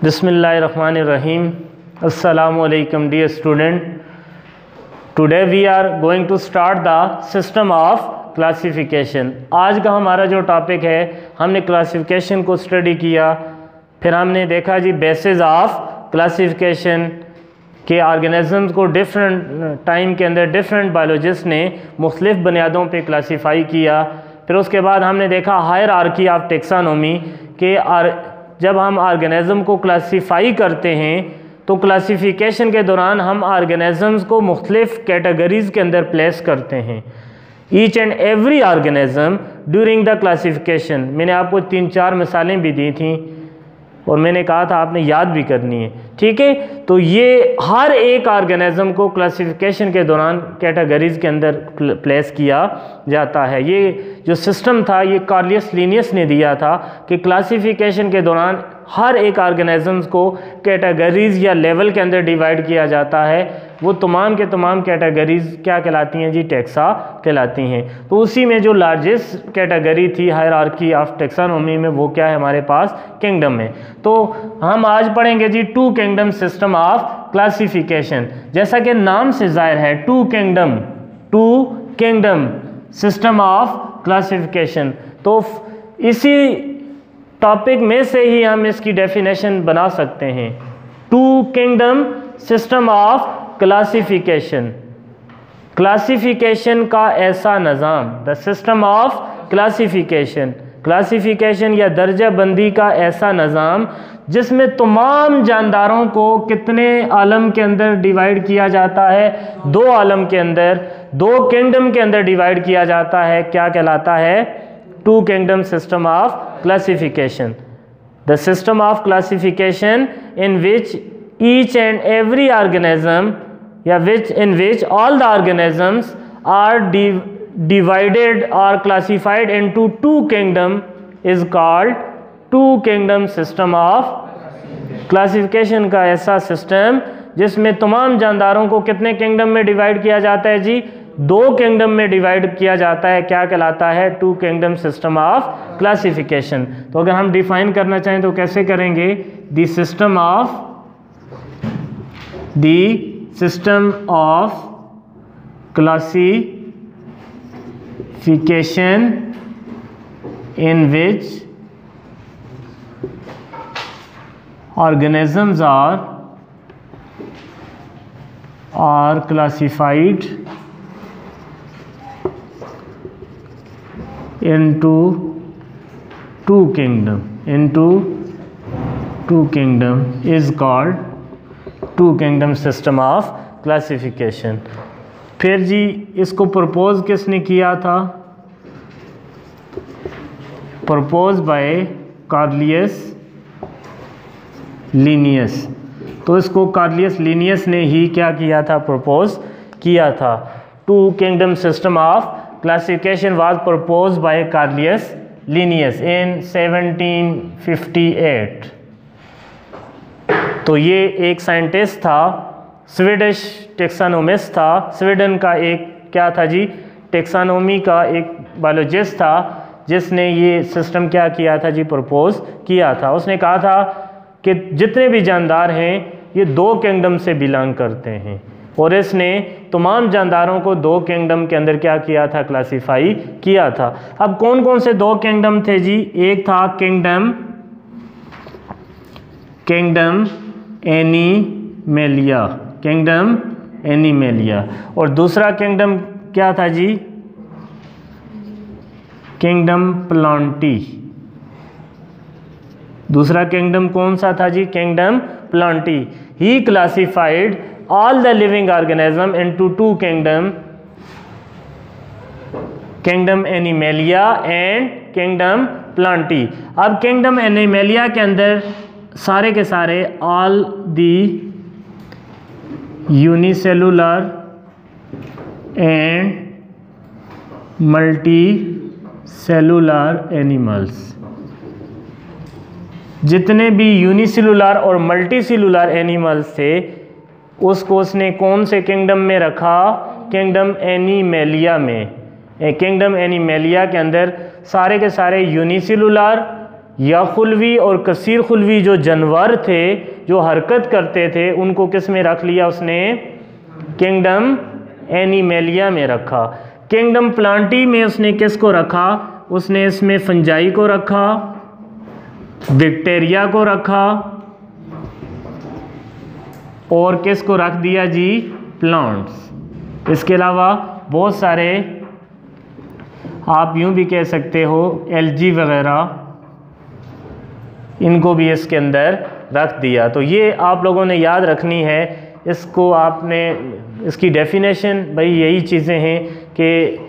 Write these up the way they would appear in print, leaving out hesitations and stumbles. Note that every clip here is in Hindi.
Bismillahirrahmanirrahim. Assalamualaikum dear student. Today we are going to start the system of classification. आज का हमारा जो टॉपिक है, हमने क्लासिफिकेशन को स्टडी किया, फिर हमने देखा जी बेसिस ऑफ क्लासिफिकेशन के ऑर्गेनिज़म्स को डिफरेंट टाइम के अंदर डिफरेंट बायोलॉजिस्ट ने मुख्तलिफ बुनियादों पे क्लासीफाई किया। फिर उसके बाद हमने देखा हायरार्की ऑफ टेक्सानोमी के जब हम ऑर्गेनिज़म को क्लासीफाई करते हैं तो क्लासिफिकेशन के दौरान हम ऑर्गेनिज़म्स को मुख्तलिफ कैटेगरीज़ के अंदर प्लेस करते हैं। Each and every organism during the classification, मैंने आपको 3-4 मिसालें भी दी थी और मैंने कहा था आपने याद भी करनी है, ठीक है। तो ये हर एक ऑर्गेनिज़म को क्लासिफिकेशन के दौरान कैटेगरीज़ के अंदर प्लेस किया जाता है। ये जो सिस्टम था ये कार्लियस लिनियस ने दिया था कि क्लासिफिकेशन के दौरान हर एक ऑर्गेनिज़म्स को कैटेगरीज़ या लेवल के अंदर डिवाइड किया जाता है। वो तमाम के तमाम कैटेगरीज़ क्या कहलाती हैं जी? टैक्सा कहलाती हैं। तो उसी में जो लार्जेस्ट कैटेगरी थी हायरार्की ऑफ टेक्सानोमी में, वो क्या है हमारे पास? किंगडम है। तो हम आज पढ़ेंगे जी 2 किंगडम सिस्टम ऑफ क्लासिफिकेशन। जैसा कि नाम से जाहिर है, 2 किंगडम सिस्टम ऑफ क्लासिफिकेशन। तो इसी टॉपिक में से ही हम इसकी डेफिनेशन बना सकते हैं। 2 kingdom system of classification, classification का ऐसा निज़ाम, the system of classification, classification या दर्जा बंदी का ऐसा निज़ाम जिसमें तमाम जानदारों को कितने आलम के अंदर डिवाइड किया जाता है? 2 आलम के अंदर, 2 किंगडम के अंदर डिवाइड किया जाता है। क्या कहलाता है? 2 kingdom system of classification. The system of classification in which each and every organism in which all the organisms are divided or classified into 2 kingdom is called 2 kingdom system of classification का ऐसा सिस्टम जिसमें तमाम जानदारों को कितने किंगडम में डिवाइड किया जाता है जी? 2 किंगडम में डिवाइड किया जाता है। क्या कहलाता है? 2 किंगडम सिस्टम ऑफ क्लासिफिकेशन। तो अगर हम डिफाइन करना चाहें तो कैसे करेंगे? The system of classification in which organisms are classified into 2 kingdom is called 2 kingdom system of classification. फिर जी इसको प्रपोज किसने किया था? Propose by Carolus Linnaeus. तो इसको कार्लियस लिनियस ने ही क्या किया था? प्रपोज किया था। 2 kingdom system of classification was propose by Carolus Linnaeus in 1758। तो ये एक साइंटिस्ट था, स्वीडिश टेक्सानोमिस्ट था, स्वीडन का एक क्या था जी? टेक्सानोमी का एक बायोलॉजिस्ट था जिसने ये सिस्टम क्या किया था जी? प्रपोज किया था। उसने कहा था कि जितने भी जानदार हैं ये 2 किंगडम से बिलोंग करते हैं और इसने तमाम जानदारों को 2 किंगडम के अंदर क्या किया था? क्लासीफाई किया था। अब कौन कौन से 2 किंगडम थे जी? एक था किंगडम एनिमेलिया, और दूसरा किंगडम क्या था जी? Kingdom plantae. दूसरा किंगडम कौन सा था जी? Kingdom plantae. He classified all the living organism into 2 kingdom animalia and kingdom plantae. अब किंगडम एनिमेलिया के अंदर सारे के सारे all the unicellular and multicellular animals, जितने भी यूनिसेलुलर और मल्टी सेलुलर एनिमल्स थे उसको उसने कौन से किंगडम में रखा? किंगडम एनिमेलिया में। किंगडम एनिमेलिया के अंदर सारे के सारे यूनिसेलुलर या खुलवी और कसीर खुलवी जो जानवर थे जो हरकत करते थे उनको किस में रख लिया उसने, किंगडम एनिमेलिया में रखा। किंगडम प्लांटी में उसने किसको रखा, उसने इसमें फंजाई को रखा, बैक्टीरिया को रखा और किसको रख दिया जी, प्लांट्स। इसके अलावा बहुत सारे आप यूं भी कह सकते हो एल्गी वगैरह, इनको भी इसके अंदर रख दिया। तो ये आप लोगों ने याद रखनी है। इसको आपने इसकी डेफिनेशन भाई यही चीज़ें हैं कि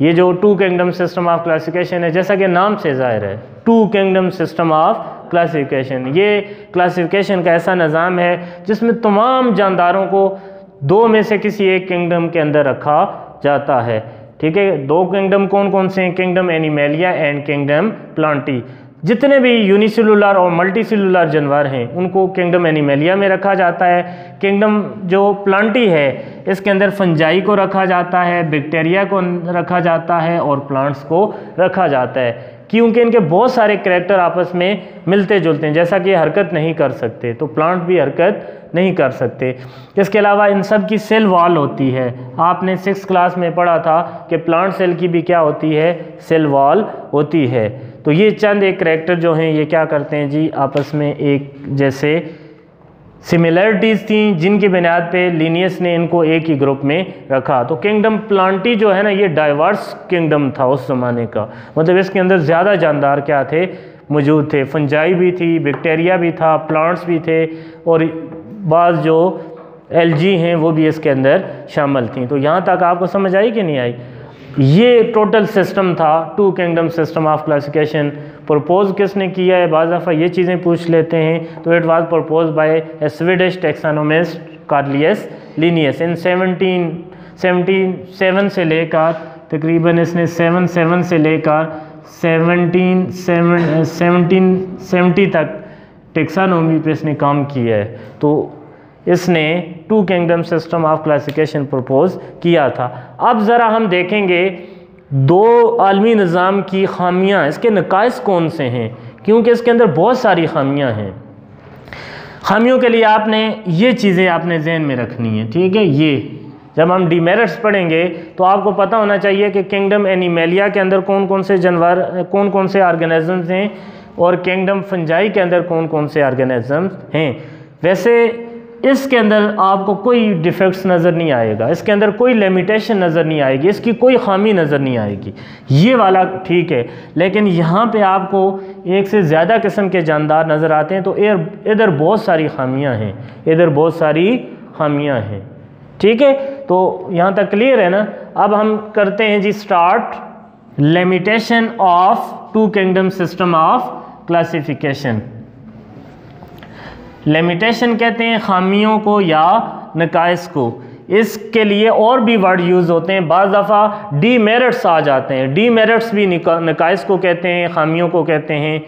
ये जो two kingdom system of classification है, जैसा कि नाम से ज़ाहिर है two kingdom system of classification, ये क्लासिफिकेशन का ऐसा निज़ाम है जिसमें तमाम जानदारों को दो में से किसी एक किंगडम के अंदर रखा जाता है। ठीक है, दो किंगडम कौन कौन से हैं, kingdom animalia and kingdom Plantae. जितने भी यूनिसेलुलर और मल्टीसेलुलर जानवर हैं उनको किंगडम एनिमेलिया में रखा जाता है। किंगडम जो प्लांटी है इसके अंदर फंजाई को रखा जाता है, बैक्टीरिया को रखा जाता है और प्लांट्स को रखा जाता है, क्योंकि इनके बहुत सारे करैक्टर आपस में मिलते जुलते हैं। जैसा कि हरकत नहीं कर सकते तो प्लांट भी हरकत नहीं कर सकते। इसके अलावा इन सब की सेल वॉल होती है। आपने 6th क्लास में पढ़ा था कि प्लांट सेल की भी क्या होती है, सेल वॉल होती है। तो ये चंद एक करैक्टर जो हैं ये क्या करते हैं जी, आपस में एक जैसे सिमिलरिटीज़ थी जिनकी बुनियाद पे लिनियस ने इनको एक ही ग्रुप में रखा। तो किंगडम प्लांटी जो है ना ये डाइवर्स किंगडम था उस ज़माने का, मतलब इसके अंदर ज़्यादा जानदार क्या थे, मौजूद थे। फंजाई भी थी, बैक्टीरिया भी था, प्लांट्स भी थे और बाज़ जो एल्गी हैं वो भी इसके अंदर शामिल थी। तो यहाँ तक आपको समझ आई कि नहीं आई? ये टोटल सिस्टम था two kingdom system of classification. Propose किसने किया है, बाज़ दफ़ा ये चीज़ें पूछ लेते हैं। तो it was propose by a Swedish taxonomist Carolus Linnaeus in 1777 से लेकर तकरीबन इसने 77 से लेकर 1770 तक टैक्सोनॉमी पे इसने काम किया है। तो इसने two kingdom system of classification propose किया था। अब ज़रा हम देखेंगे दो आलमी निज़ाम की खामियां, इसके नकाइस कौन से हैं, क्योंकि इसके अंदर बहुत सारी खामियां हैं। खामियों के लिए आपने ये चीज़ें आपने जहन में रखनी है, ठीक है। ये जब हम डीमेरिट्स पढ़ेंगे तो आपको पता होना चाहिए कि किंगडम एनिमेलिया के अंदर कौन कौन से जानवर, कौन कौन से ऑर्गेनिजम्स हैं और किंगडम फंजाई के अंदर कौन कौन से ऑर्गेनिजम्स हैं। वैसे इसके अंदर आपको कोई डिफेक्ट्स नज़र नहीं आएगा, इसके अंदर कोई लिमिटेशन नज़र नहीं आएगी, इसकी कोई खामी नज़र नहीं आएगी, ये वाला ठीक है। लेकिन यहाँ पे आपको एक से ज़्यादा किस्म के जानदार नज़र आते हैं, तो इधर बहुत सारी खामियाँ हैं, इधर बहुत सारी खामियाँ हैं, ठीक है। तो यहाँ तक क्लियर है ना। अब हम करते हैं जी start limitation of two kingdom system of classification. Limitation कहते हैं खामियों को या नकाइस को। इसके लिए और भी वर्ड यूज़ होते हैं, बाज़ दफ़ा डीमेरिट्स आ जाते हैं। डीमेरिट्स भी नकाइस को कहते हैं, खामियों को कहते हैं,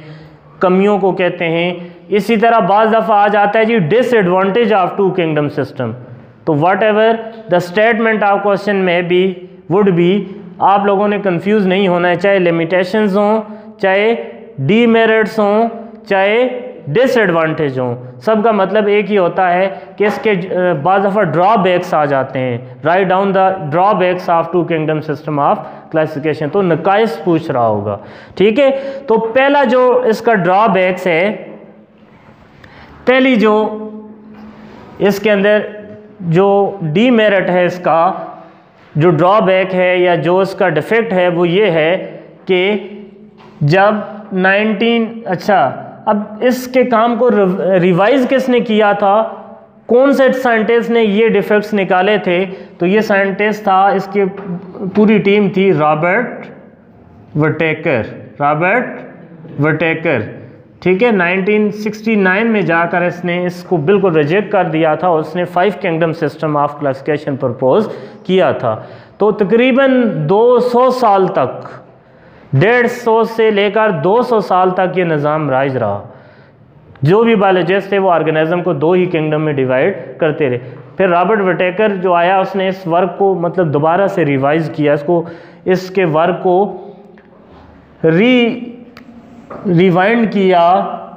कमियों को कहते हैं। इसी तरह बाज़ दफ़ा आ जाता है जी disadvantage of two kingdom system. तो whatever the statement of question में भी वुड भी, आप लोगों ने कंफ्यूज नहीं होना है, चाहे लिमिटेशंस हों, चाहे डीमेरिट्स हों, चाहे डिसएडवांटेज हों, सबका मतलब एक ही होता है कि इसके बाज़ दफ़ा ड्रॉबैक्स आ जाते हैं। Write down the drawbacks of two kingdom system of classification. तो नकाइस पूछ रहा होगा, ठीक है। तो पहला जो इसका ड्रॉबैक्स है, पहली जो इसके अंदर जो डीमेरिट है, इसका जो ड्रॉबैक है या जो इसका डिफेक्ट है वो ये है कि जब अब इसके काम को रिवाइज किसने किया था, कौन से साइंटिस्ट ने ये डिफेक्ट्स निकाले थे? तो ये साइंटिस्ट था, इसकी पूरी टीम थी रॉबर्ट वटेकर, ठीक है। 1969 में जाकर इसने इसको बिल्कुल रिजेक्ट कर दिया था और उसने 5 kingdom system of classification propose किया था। तो तकरीबन 200 साल तक, 150 से लेकर 200 साल तक ये निज़ाम राइज रहा। जो भी बायोलॉजिस्ट थे वो ऑर्गेनिज्म को 2 ही किंगडम में डिवाइड करते रहे। फिर रॉबर्ट वटेकर जो आया उसने इस वर्क को मतलब दोबारा से रिवाइज किया, इसके वर्क को रिवाइंड किया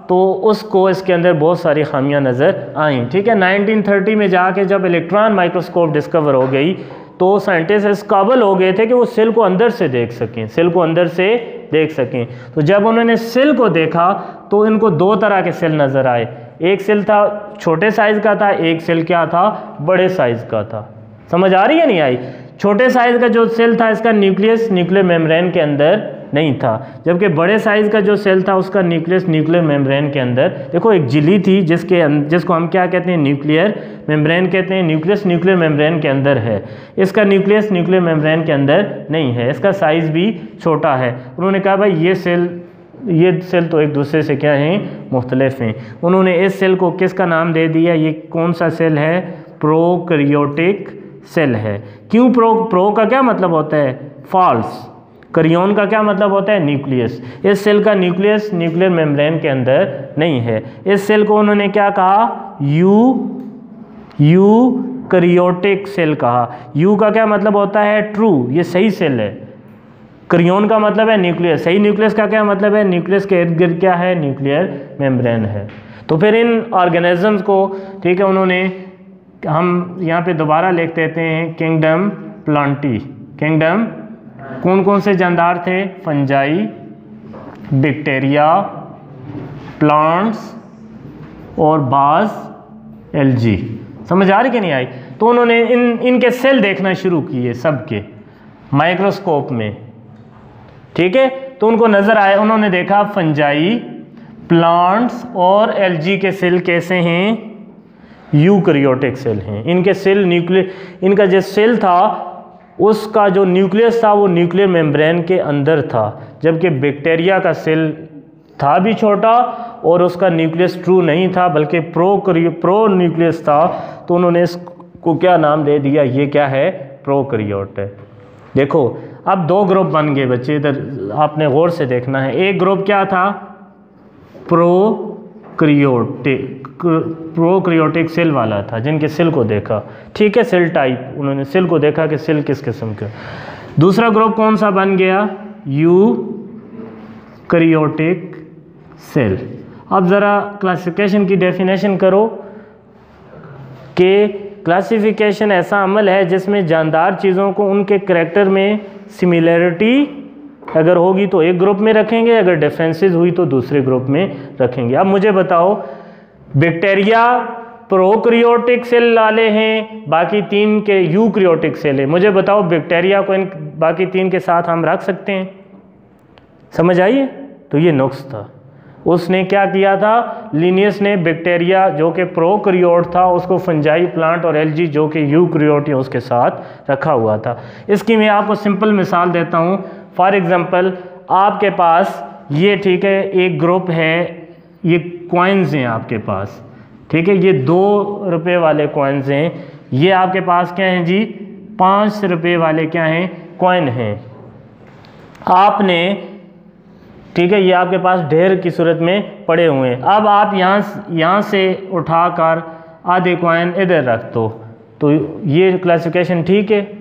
तो उसको इसके अंदर बहुत सारी खामियां नज़र आईं। ठीक है, 1930 में जाके जब इलेक्ट्रॉन माइक्रोस्कोप डिस्कवर हो गई तो साइंटिस्ट इस काबिल हो गए थे कि वो सेल को अंदर से देख सकें, सेल को अंदर से देख सकें। तो जब उन्होंने सेल को देखा तो इनको दो तरह के सेल नज़र आए। एक सेल था छोटे साइज़ का था, एक सेल क्या था, बड़े साइज़ का था। समझ आ रही है नहीं आई? छोटे साइज़ का जो सेल था इसका न्यूक्लियस न्यूक्लियर मेम्ब्रेन के अंदर नहीं था, जबकि बड़े साइज़ का जो सेल था उसका न्यूक्लियस न्यूक्लियर मेम्ब्रेन के अंदर, देखो एक झिल्ली थी जिसको हम क्या कहते हैं, न्यूक्लियर मेम्ब्रेन कहते हैं। न्यूक्लियस न्यूक्लियर मेम्ब्रेन के अंदर है, इसका न्यूक्लियस न्यूक्लियर मेम्ब्रेन के अंदर नहीं है, इसका साइज़ भी छोटा है। उन्होंने कहा भाई ये सेल तो एक दूसरे से क्या हैं, मुख्तलिफ हैं। उन्होंने इस सेल को किसका नाम दे दिया, ये कौन सा सेल है, प्रोकैरियोटिक सेल है। क्यों प्रो का क्या मतलब होता है, फॉल्स, करियोन का क्या मतलब होता है, न्यूक्लियस। इस सेल का न्यूक्लियस न्यूक्लियर मेम्ब्रेन के अंदर नहीं है। इस सेल को उन्होंने क्या कहा, यूकैरियोटिक सेल कहा। यू का क्या मतलब होता है, ट्रू, ये सही सेल है। करियोन का मतलब है न्यूक्लियस, सही न्यूक्लियस का क्या मतलब है, न्यूक्लियस के इर्द गिर्द क्या है, न्यूक्लियर मेम्ब्रेन है। तो फिर इन ऑर्गेनिजम्स को, ठीक है, उन्होंने, हम यहाँ पे दोबारा लिख देते हैं, किंगडम प्लांटी। किंगडम कौन कौन से जानदार थे, फंजाई, बैक्टीरिया, प्लांट्स और बाज एल्गी। समझ आ रही कि नहीं आई? तो उन्होंने इनके सेल देखना शुरू किए सबके माइक्रोस्कोप में। ठीक है, तो उनको नज़र आए, उन्होंने देखा फंजाई, प्लांट्स और एल्गी के सेल कैसे हैं, यूकैरियोटिक सेल हैं। इनके सेल इनका जो सेल था उसका जो न्यूक्लियस था वो न्यूक्लियर मेम्ब्रेन के अंदर था, जबकि बैक्टीरिया का सेल था भी छोटा और उसका न्यूक्लियस ट्रू नहीं था बल्कि प्रो न्यूक्लियस था। तो उन्होंने इसको क्या नाम दे दिया, ये क्या है, प्रोकैरियोट है। देखो अब दो ग्रुप बन गए बच्चे, इधर आपने गौर से देखना है। एक ग्रुप क्या था, प्रोकैरियोटिक सेल वाला था, जिनके सेल को देखा। ठीक है, सेल टाइप, उन्होंने सेल को देखा कि सेल किस किस्म के। दूसरा ग्रुप कौन सा बन गया, यूकैरियोटिक सेल। अब ज़रा क्लासिफिकेशन की डेफिनेशन करो कि क्लासिफिकेशन ऐसा अमल है जिसमें जानदार चीज़ों को उनके करैक्टर में सिमिलैरिटी अगर होगी तो एक ग्रुप में रखेंगे, अगर डिफरेंसेस हुई तो दूसरे ग्रुप में रखेंगे। अब मुझे बताओ, बैक्टीरिया प्रोकैरियोटिक सेल वाले हैं, बाकी तीन के यूकैरियोटिक सेल है। मुझे बताओ बैक्टीरिया को इन बाकी तीन के साथ हम रख सकते हैं? समझ आइए? तो ये नुक्स था। उसने क्या किया था, लिनियस ने बैक्टीरिया जो कि प्रोकैरियोट था उसको फंजाई, प्लांट और एल्गी जो कि यूकैरियोट है उसके साथ रखा हुआ था। इसकी मैं आपको सिंपल मिसाल देता हूँ। फॉर एग्जांपल आपके पास ये, ठीक है, एक ग्रुप है, ये कॉइन्स हैं आपके पास, ठीक है, ये 2 रुपये वाले कॉइन्स हैं। ये आपके पास क्या हैं जी, 5 रुपये वाले क्या हैं, कॉइन हैं। आपने, ठीक है, ये आपके पास ढेर की सूरत में पड़े हुए हैं। अब आप यहाँ से उठाकर आधे कॉइन इधर रख दो, तो ये क्लासिफिकेशन ठीक है।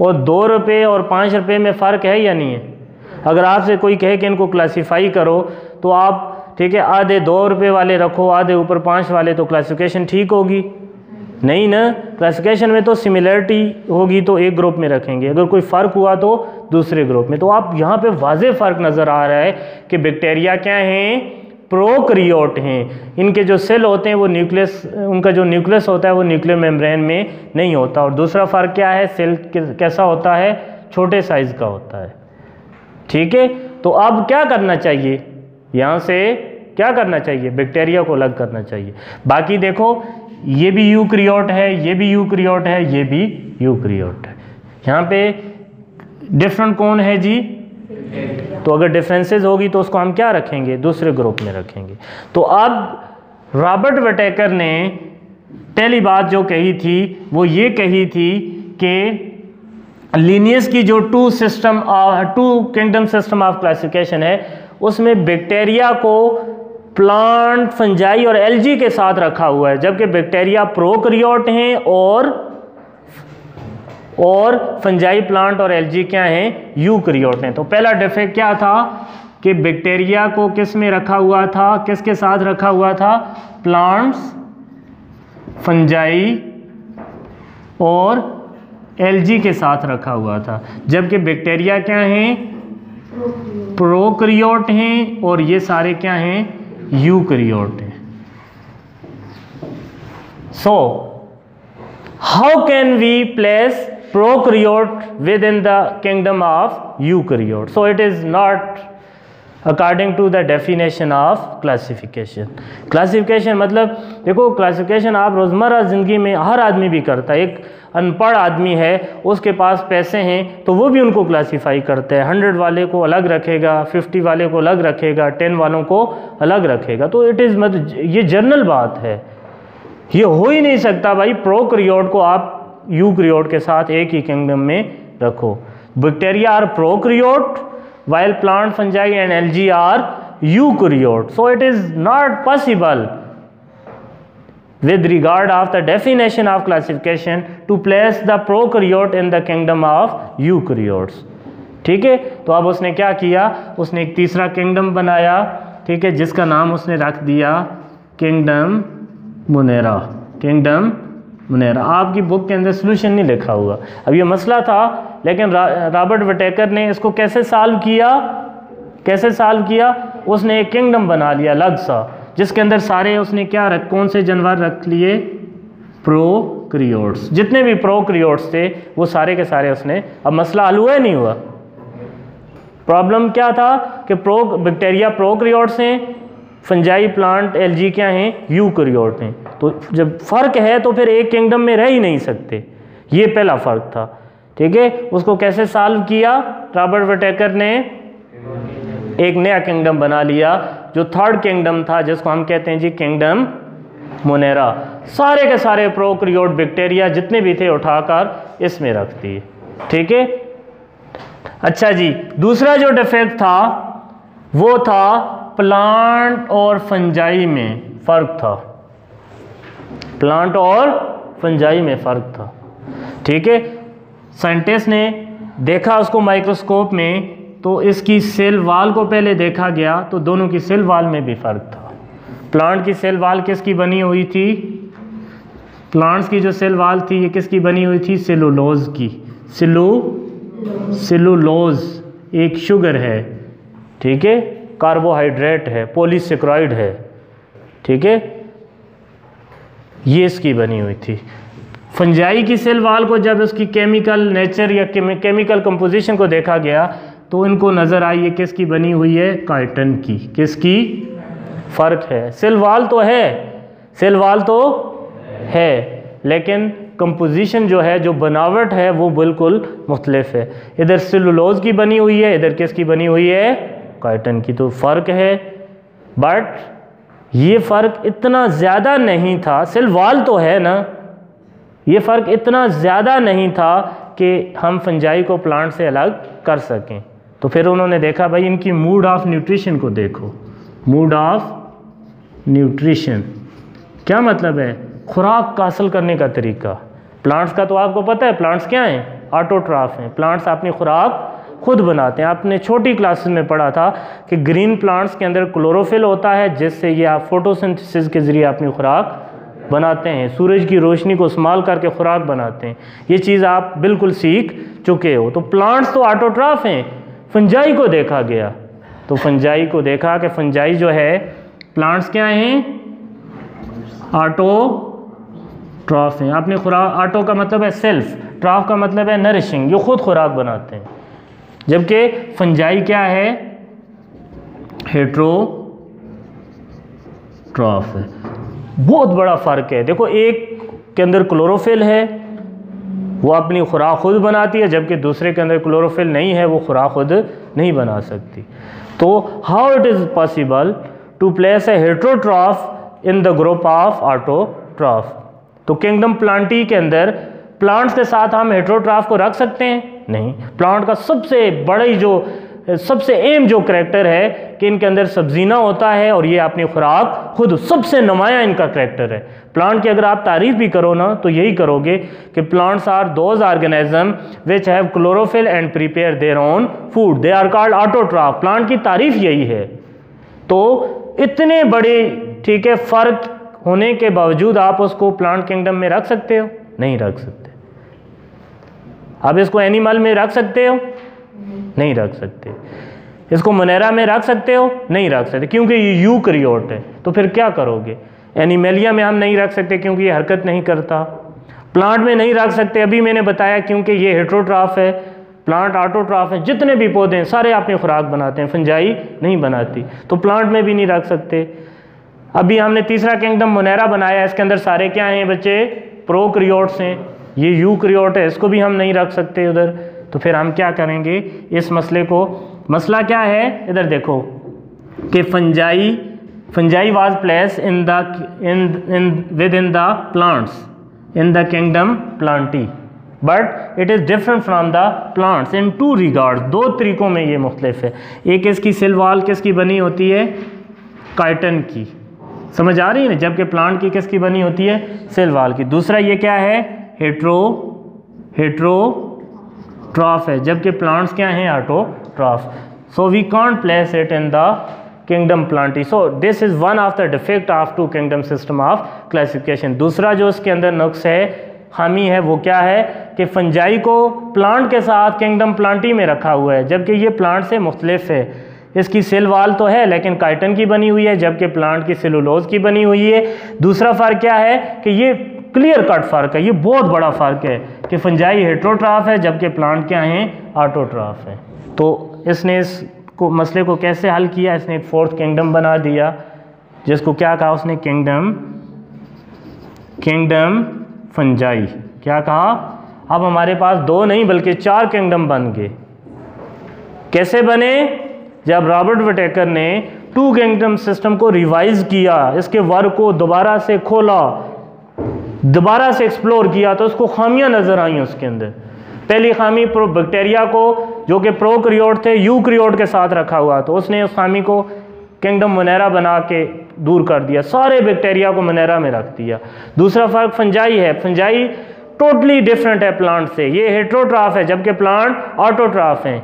और 2 रुपये और 5 रुपये में फ़र्क है या नहीं है? अगर आपसे कोई कहे कि इनको क्लासीफाई करो तो आप, ठीक है, आधे 2 रुपये वाले रखो, आधे ऊपर 5 वाले, तो क्लासिफिकेशन ठीक होगी? नहीं ना। क्लासिफिकेशन में तो सिमिलरिटी होगी तो एक ग्रुप में रखेंगे, अगर कोई फ़र्क हुआ तो दूसरे ग्रुप में। तो आप यहाँ पे वाज़े फ़र्क नज़र आ रहा है कि बैक्टीरिया क्या हैं, प्रोकैरियोट हैं। इनके जो सेल होते हैं वो न्यूक्लियस, उनका जो न्यूक्लियस होता है वो न्यूक्लियर मेम्ब्रेन में नहीं होता। और दूसरा फ़र्क क्या है, सेल कैसा होता है, छोटे साइज़ का होता है। ठीक है, तो अब क्या करना चाहिए, यहाँ से क्या करना चाहिए, बैक्टीरिया को अलग करना चाहिए। बाकी देखो, ये भी यूकैरियोट है, ये भी यूकैरियोट है, ये भी यूकैरियोट है। यहाँ पे डिफरेंट कौन है जी, तो अगर डिफरेंसेस होगी तो उसको हम क्या रखेंगे, दूसरे ग्रुप में रखेंगे। तो अब रॉबर्ट विटेकर ने पहली बात जो कही थी वो ये कही थी कि लिनियस की जो 2 किंगडम सिस्टम ऑफ क्लासिफिकेशन है उसमें बैक्टीरिया को प्लांट, फंजाई और एल्गी के साथ रखा हुआ है, जबकि बैक्टीरिया प्रोकैरियोट हैं और फंजाई, प्लांट और एल्गी क्या हैं, यूकैरियोट हैं। तो पहला डिफेक्ट क्या था कि बैक्टीरिया को किस में रखा हुआ था, किसके साथ रखा हुआ था, प्लांट्स, फंजाई और एल्गी के साथ रखा हुआ था। जबकि बैक्टीरिया क्या हैं, प्रोकैरियोट हैं और ये सारे क्या हैं, यूकैरियोट हैं। So how can we place prokaryote within the kingdom of eukaryote? So it is not according to the definition of classification. Classification मतलब देखो, क्लासिफिकेशन आप रोज़मर्रा ज़िंदगी में हर आदमी भी करता है। एक अनपढ़ आदमी है, उसके पास पैसे हैं तो वो भी उनको क्लासीफाई करता है। 100 वाले को अलग रखेगा, 50 वाले को अलग रखेगा, 10 वालों को अलग रखेगा। तो इट इज़ मतलब ये जनरल बात है, ये हो ही नहीं सकता भाई प्रोकैरियोट को आप यूकैरियोट के साथ एक ही किंगडम में रखो। Bacteria are prokaryote while plant, fungi and algae are eukaryote. So it is not possible with regard of the definition of classification to place the prokaryote in the kingdom of eukaryotes. ठीक है, तो अब उसने क्या किया, उसने एक तीसरा किंगडम बनाया, ठीक है, जिसका नाम उसने रख दिया किंगडम मोनेरा। किंगडम मोनेरा आपकी बुक के अंदर सोल्यूशन नहीं लिखा हुआ। अब ये मसला था, लेकिन रॉबर्ट विटेकर ने इसको कैसे सॉल्व किया, उसने एक किंगडम बना लिया अलग सा, जिसके अंदर सारे उसने क्या कौन से जानवर रख लिए, प्रोकैरियोट्स। जितने भी प्रोकैरियोट्स थे वो सारे के सारे उसने। अब मसला हल हुआ है, नहीं हुआ? प्रॉब्लम क्या था कि बैक्टीरिया प्रोकैरियोट्स हैं, फंजाई, प्लांट, एल्गी क्या हैं, यूकैरियोट हैं। तो जब फ़र्क है तो फिर एक किंगडम में रह ही नहीं सकते, ये पहला फ़र्क था। ठीक है, उसको कैसे सॉल्व किया, रॉबर्ट विटेकर ने एक नया किंगडम बना लिया, जो थर्ड किंगडम था, जिसको हम कहते हैं जी किंगडम मोनेरा। सारे के सारे प्रोकैरियोट बैक्टीरिया जितने भी थे उठाकर इसमें रख दिए। ठीक है, अच्छा जी, दूसरा जो डिफेक्ट था वो था प्लांट और फंजाई में फ़र्क था। प्लांट और फंजाई में फ़र्क था। ठीक है, साइंटिस्ट ने देखा उसको माइक्रोस्कोप में, तो इसकी सेल वाल को पहले देखा गया तो दोनों की सेल वाल में भी फ़र्क था। प्लांट की सेल वाल किसकी बनी हुई थी, प्लांट्स की जो सेल वाल थी ये किसकी बनी हुई थी, सेलुलोज की। सेलुलोज एक शुगर है, ठीक है, कार्बोहाइड्रेट है, पॉलीसेक्राइड है, ठीक है, ये इसकी बनी हुई थी। फंजाई की सेल वाल को जब उसकी केमिकल नेचर या केमिकल कंपोजिशन को देखा गया तो इनको नज़र आई ये किसकी बनी हुई है, काइटिन की। किसकी, फ़र्क है। सेल वाल तो है, सेल वाल तो है, लेकिन कंपोजिशन जो है, जो बनावट है वो बिल्कुल मुख्तलिफ है। इधर सेलुलोज की बनी हुई है, इधर किसकी बनी हुई है, काइटिन की। तो फ़र्क है, बट ये फ़र्क इतना ज़्यादा नहीं था। सेल वाल तो है ना, ये फ़र्क इतना ज़्यादा नहीं था कि हम फंजाई को प्लांट से अलग कर सकें। तो फिर उन्होंने देखा भाई इनकी मोड ऑफ न्यूट्रिशन को देखो। मोड ऑफ न्यूट्रिशन क्या मतलब है, खुराक का हासिल करने का तरीका। प्लांट्स का तो आपको पता है, प्लांट्स क्या हैं, ऑटोट्रॉफ हैं। प्लांट्स अपनी खुराक खुद बनाते हैं। आपने छोटी क्लासेस में पढ़ा था कि ग्रीन प्लांट्स के अंदर क्लोरोफिल होता है, जिससे ये आप फोटोसिंथेसिस के ज़रिए अपनी खुराक बनाते हैं, सूरज की रोशनी को इस्तेमाल करके खुराक बनाते हैं। ये चीज़ आप बिल्कुल सीख चुके हो। तो प्लांट्स तो ऑटोट्रॉफ हैं। फंजाई को देखा गया, तो फंजाई को देखा कि फंजाई जो है, प्लांट्स क्या हैं, ऑटोट्रॉफ हैं। अपनी खुराक, ऑटो का मतलब है सेल्फ, ट्रॉफ का मतलब है नरिशिंग, जो खुद खुराक बनाते हैं। जबकि फंजाई क्या है, हेट्रोट्रॉफ है। बहुत बड़ा फ़र्क है। देखो, एक के अंदर क्लोरोफिल है, वो अपनी खुराक खुद बनाती है, जबकि दूसरे के अंदर क्लोरोफिल नहीं है, वो खुराक खुद नहीं बना सकती। तो how it is possible to place a heterotroph in the group of autotroph. तो किंगडम प्लांटी के अंदर प्लांट्स के साथ हम हेट्रोट्रॉफ को रख सकते हैं? नहीं। प्लांट का सबसे बड़ी जो सबसे एम जो करैक्टर है कि इनके अंदर सब्जीना होता है और ये अपनी खुराक खुद, सबसे नुमाया इनका करेक्टर है। प्लांट की अगर आप तारीफ भी करो ना तो यही करोगे कि plants are those organism which have chlorophyll and prepare their own food, they are called autotroph. Plant की तारीफ यही है। तो इतने बड़े, ठीक है, फर्क होने के बावजूद आप उसको प्लांट किंगडम में रख सकते हो? नहीं रख सकते। आप इसको एनिमल में रख सकते हो? नहीं रख सकते। इसको मोनेरा में रख सकते हो? नहीं रख सकते, क्योंकि ये यूकैरियोट है। तो फिर क्या करोगे? एनिमेलिया में हम नहीं रख सकते क्योंकि ये हरकत नहीं करता। प्लांट में नहीं रख सकते, अभी मैंने बताया, क्योंकि ये हेट्रोट्रॉफ है, प्लांट ऑटोट्रॉफ है। जितने भी पौधे हैं सारे अपनी खुराक बनाते हैं, फंजाई नहीं बनाती, तो प्लांट में भी नहीं रख सकते। अभी हमने तीसरा किंगडम मोनेरा बनाया, इसके अंदर सारे क्या हैं बच्चे? प्रोकैरियोट्स हैं। ये यूकैरियोट है, इसको भी हम नहीं रख सकते उधर। तो फिर हम क्या करेंगे इस मसले को? मसला क्या है, इधर देखो कि fungi was place in within the plants in the kingdom plantae, but it is different from the plants in two regards. दो तरीक़ों में ये मुख्तलिफ है। एक इसकी सिल वाल किसकी बनी होती है? काइटन की, समझ आ रही है ना? जबकि प्लांट की किसकी बनी होती है? सेल वाल की। दूसरा ये क्या है? हेट्रोट्रॉफ है, जबकि प्लांट्स क्या हैं? Autotroph. So we can't place it in the kingdom plantae. So this is one of the defect of two kingdom system of classification. दूसरा जो इसके अंदर नुक्स है, खामी है, वो क्या है कि फंजाई को प्लांट के साथ किंगडम प्लांटी में रखा हुआ है, जबकि ये प्लांट से मुख्तलिफ है। इसकी सेल वाल तो है लेकिन काइटन की बनी हुई है, जबकि प्लांट की सेलुलोज की बनी हुई है। दूसरा फ़र्क क्या है कि ये क्लियर कट फ़र्क है, ये बहुत बड़ा फ़र्क है कि फंजाई हेट्रोट्रॉफ है जबकि प्लांट क्या हैं? ऑटोट्रॉफ है। तो इसने इसको मसले को कैसे हल किया? इसने एक फोर्थ किंगडम बना दिया, जिसको क्या कहा उसने? Kingdom fungi. क्या कहा? अब हमारे पास 2 नहीं बल्कि 4 किंगडम बन गए। कैसे बने? जब रॉबर्ट विटेकर ने टू किंगडम सिस्टम को रिवाइज किया, इसके वर्क को दोबारा से खोला, दोबारा से एक्सप्लोर किया, तो उसको खामियां नजर आई उसके अंदर। पहली खामी बैक्टीरिया को, जो कि प्रोकैरियोट थे, यूकैरियोट के साथ रखा हुआ, तो उसने उस खामी को किंगडम मोनेरा बना के दूर कर दिया, सारे बैक्टीरिया को मोनेरा में रख दिया। दूसरा फर्क फंजाई है, फंजाई टोटली डिफरेंट है प्लांट से, ये हेट्रोट्रॉफ है जबकि प्लांट ऑटोट्रॉफ हैं।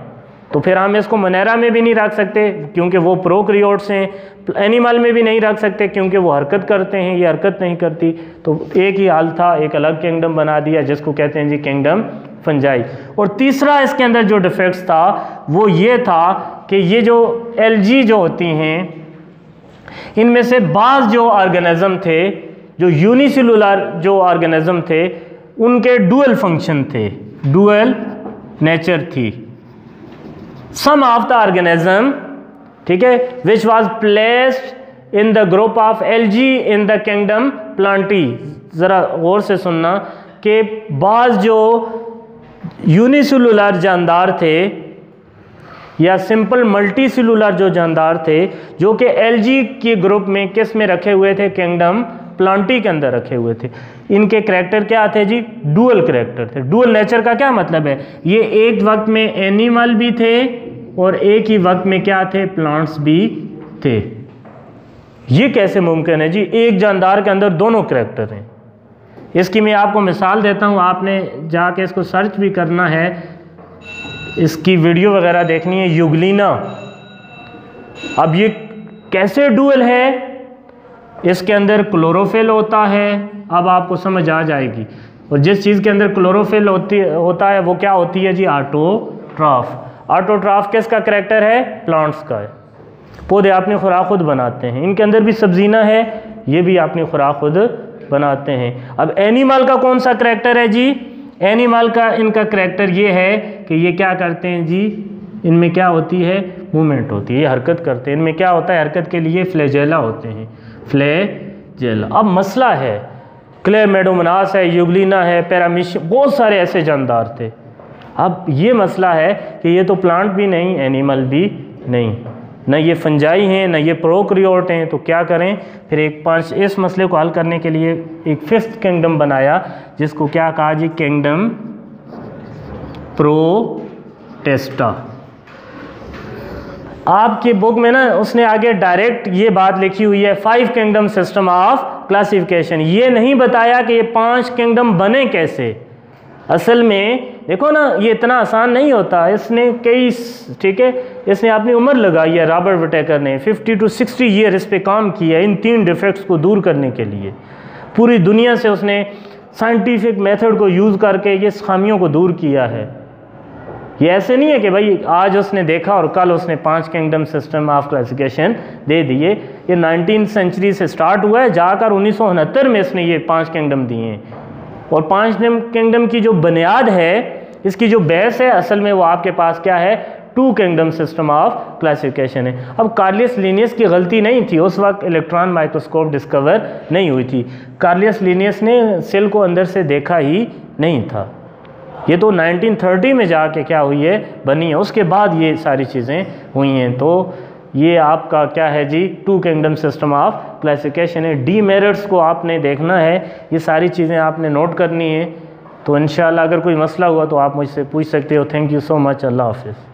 तो फिर हम इसको मोनेरा में भी नहीं रख सकते क्योंकि वो प्रोकैरियोट्स हैं, एनिमल में भी नहीं रख सकते क्योंकि वो हरकत करते हैं, ये हरकत नहीं करती। तो एक ही हाल था, एक अलग किंगडम बना दिया जिसको कहते हैं जी किंगडम फंजाई। और तीसरा इसके अंदर जो डिफेक्ट्स था वो ये था कि ये जो एल्गी जो होती हैं, इनमें से बाज़ जो ऑर्गेनिज्म थे, जो यूनिसेलुलर जो ऑर्गेनिज्म थे, उनके डुअल फंक्शन थे, डुअल नेचर थी। सम ऑफ द ऑर्गेनिज्म, ठीक है, which was placed in the group of algae in the kingdom Plantae. ज़रा गौर से सुनना कि बाज़ जो यूनिसेलुलर जानदार थे या सिंपल मल्टी सेलुलर जो जानदार थे, जो कि एल्गी के ग्रुप में किस में रखे हुए थे? किंगडम प्लांटी के अंदर रखे हुए थे। इनके करैक्टर क्या थे जी? डुअल करैक्टर थे। डुअल नेचर का क्या मतलब है? ये एक वक्त में एनिमल भी थे और एक ही वक्त में क्या थे? प्लांट्स भी थे। ये कैसे मुमकिन है जी? एक जानदार के अंदर दोनों करैक्टर हैं। इसकी मैं आपको मिसाल देता हूँ, आपने जाके इसको सर्च भी करना है, इसकी वीडियो वगैरह देखनी है। यूग्लिना, अब ये कैसे डुअल है? इसके अंदर क्लोरोफिल होता है, अब आपको समझ आ जाएगी। और जिस चीज़ के अंदर क्लोरोफिल होता है वो क्या होती है जी? ऑटोट्रॉफ। ऑटोट्रॉफ किसका करैक्टर है? प्लांट्स का है। पौधे अपनी खुराक खुद बनाते हैं, इनके अंदर भी सब्जीना है, ये भी अपनी खुराक खुद बनाते हैं। अब एनिमल का कौन सा करैक्टर है जी? एनिमल का इनका करैक्टर ये है कि ये क्या करते हैं जी? इनमें क्या होती है? मूवमेंट होती है, ये हरकत करते हैं। इनमें क्या होता है? हरकत के लिए फ्लैजेला होते हैं, फ्लैजेला। अब मसला है, क्लेमेडोमोनास है, यूग्लिना है, पैरामीशियम, बहुत सारे ऐसे जानदार थे। अब ये मसला है कि ये तो प्लांट भी नहीं, एनिमल भी नहीं, न ये फंजाई हैं, न ये प्रोकैरियोट हैं, तो क्या करें? फिर इस मसले को हल करने के लिए एक 5th किंगडम बनाया, जिसको क्या कहा जी? Kingdom Protista. आपकी बुक में ना उसने आगे डायरेक्ट ये बात लिखी हुई है 5 किंगडम सिस्टम ऑफ क्लासिफिकेशन। ये नहीं बताया कि ये 5 किंगडम बने कैसे। असल में देखो ना, ये इतना आसान नहीं होता। इसने कई, ठीक है, इसने अपनी उम्र लगाई है। रॉबर्ट विटेकर ने 50 to 60 ईयर इस पे काम किया इन 3 डिफेक्ट्स को दूर करने के लिए। पूरी दुनिया से उसने साइंटिफिक मेथड को यूज़ करके ये खामियों को दूर किया है। ये ऐसे नहीं है कि भाई आज उसने देखा और कल उसने 5 किंगडम सिस्टम ऑफ क्लासिफिकेशन दे दिए। ये 19th सेंचुरी से स्टार्ट हुआ है, जाकर 1969 में इसने ये 5 किंगडम दिए हैं। और 5 किंगडम की जो बुनियाद है, इसकी जो बेस है, असल में वो आपके पास क्या है, 2 किंगडम सिस्टम ऑफ क्लासिफिकेशन है। अब कार्लियस लीनियस की गलती नहीं थी, उस वक्त इलेक्ट्रॉन माइक्रोस्कोप डिस्कवर नहीं हुई थी। कार्लियस लीनियस ने सेल को अंदर से देखा ही नहीं था। ये तो 1930 में जाके क्या हुई है, बनी है। उसके बाद ये सारी चीज़ें हुई हैं। तो ये आपका क्या है जी, 2 किंगडम सिस्टम ऑफ क्लासिफिकेशन है। डीमेरिट्स को आपने देखना है, ये सारी चीज़ें आपने नोट करनी है। तो इंशाल्लाह अगर कोई मसला हुआ तो आप मुझसे पूछ सकते हो। Thank you so much. अल्लाह हाफिज़।